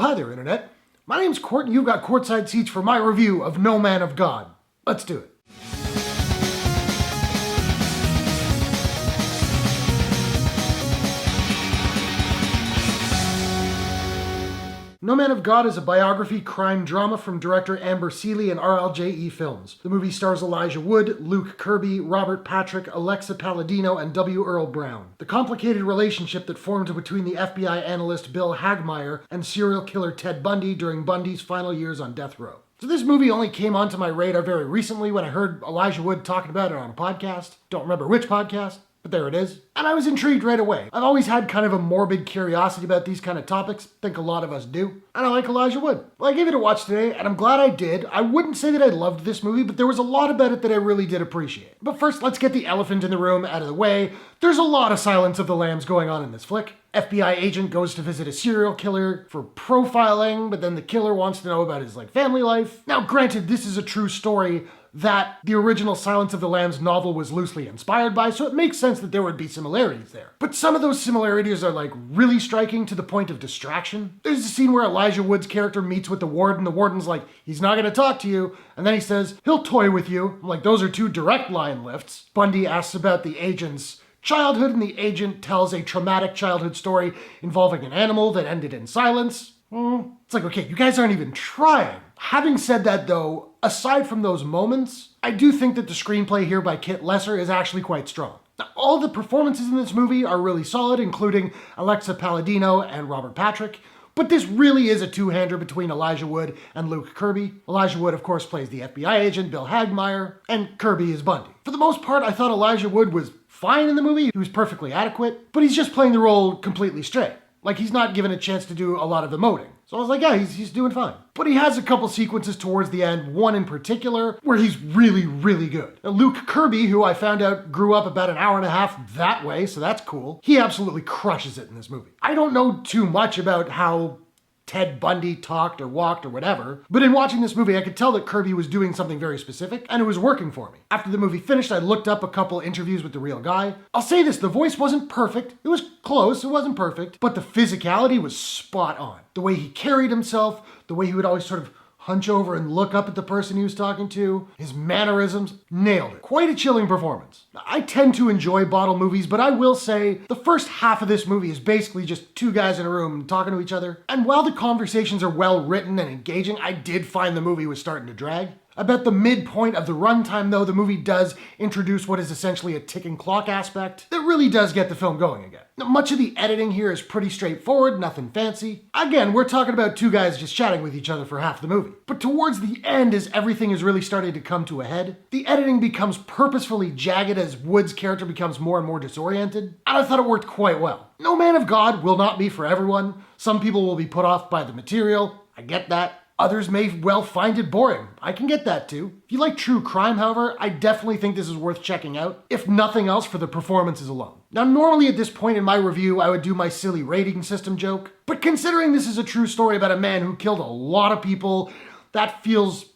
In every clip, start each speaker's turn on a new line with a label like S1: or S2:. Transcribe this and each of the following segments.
S1: hi there, Internet. My name's Court, and you've got courtside seats for my review of No Man of God. Let's do it. No Man of God is a biography crime drama from director Amber Sealey and RLJE Films. The movie stars Elijah Wood, Luke Kirby, Robert Patrick, Aleksa Palladino, and W. Earl Brown. The complicated relationship that formed between the FBI analyst Bill Hagmaier and serial killer Ted Bundy during Bundy's final years on death row. So this movie only came onto my radar very recently when I heard Elijah Wood talking about it on a podcast. Don't remember which podcast, but there it is. And I was intrigued right away. I've always had kind of a morbid curiosity about these kind of topics. I think a lot of us do. And I like Elijah Wood. Well, I gave it a watch today, and I'm glad I did. I wouldn't say that I loved this movie, but there was a lot about it that I really did appreciate. But first, let's get the elephant in the room out of the way. There's a lot of Silence of the Lambs going on in this flick. FBI agent goes to visit a serial killer for profiling, but then the killer wants to know about his family life. Now, granted, this is a true story that the original Silence of the Lambs novel was loosely inspired by, so it makes sense that there would be similarities there. But some of those similarities are really striking to the point of distraction. There's a scene where Elijah Wood's character meets with the warden. The warden's like, he's not gonna talk to you. And then he says, he'll toy with you. I'm like, those are two direct line lifts. Bundy asks about the agent's childhood, and the agent tells a traumatic childhood story involving an animal that ended in silence. It's like, okay, you guys aren't even trying. Having said that though, aside from those moments, I do think that the screenplay here by Kit Lesser is actually quite strong. Now, all the performances in this movie are really solid, including Aleksa Palladino and Robert Patrick. But this really is a two-hander between Elijah Wood and Luke Kirby. Elijah Wood, of course, plays the FBI agent, Bill Hagmaier, and Kirby is Bundy. For the most part, I thought Elijah Wood was fine in the movie. He was perfectly adequate, but he's just playing the role completely straight. He's not given a chance to do a lot of emoting. So I was like, yeah, he's doing fine. But he has a couple sequences towards the end, one in particular, where he's really, really good. Now, Luke Kirby, who I found out grew up about an hour and a half that way, so that's cool. He absolutely crushes it in this movie. I don't know too much about how Ted Bundy talked or walked or whatever, but in watching this movie, I could tell that Kirby was doing something very specific, and it was working for me. After the movie finished, I looked up a couple interviews with the real guy. I'll say this, the voice wasn't perfect. It was close, it wasn't perfect, but the physicality was spot on. The way he carried himself, the way he would always sort of hunch over and look up at the person he was talking to, his mannerisms, nailed it. Quite a chilling performance. I tend to enjoy bottle movies, but I will say the first half of this movie is basically just two guys in a room talking to each other. And while the conversations are well written and engaging, I did find the movie was starting to drag. About the midpoint of the runtime though, the movie does introduce what is essentially a ticking clock aspect that really does get the film going again. Now, much of the editing here is pretty straightforward, nothing fancy. Again, we're talking about two guys just chatting with each other for half the movie. But towards the end, as everything is really starting to come to a head, the editing becomes purposefully jagged as Wood's character becomes more and more disoriented, and I thought it worked quite well. No Man of God will not be for everyone. Some people will be put off by the material. I get that. Others may well find it boring. I can get that too. If you like true crime, however, I definitely think this is worth checking out, if nothing else for the performances alone. Now, normally at this point in my review, I would do my silly rating system joke, but considering this is a true story about a man who killed a lot of people, that feels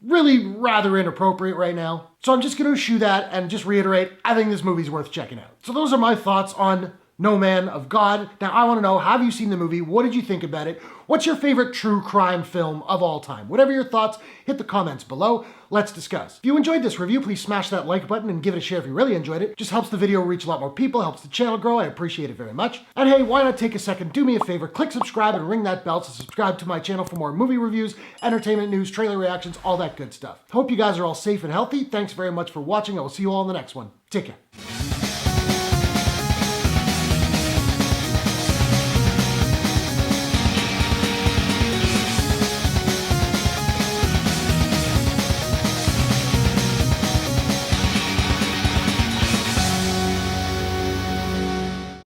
S1: really rather inappropriate right now. So I'm just gonna eschew that and just reiterate, I think this movie's worth checking out. So those are my thoughts on No Man of God. Now I want to know, have you seen the movie? What did you think about it? What's your favorite true crime film of all time? Whatever your thoughts, hit the comments below. Let's discuss. If you enjoyed this review, please smash that like button and give it a share if you really enjoyed it. Just helps the video reach a lot more people, helps the channel grow. I appreciate it very much. And hey, why not take a second, do me a favor, click subscribe and ring that bell to subscribe to my channel for more movie reviews, entertainment news, trailer reactions, all that good stuff. Hope you guys are all safe and healthy. Thanks very much for watching. I will see you all in the next one. Take care.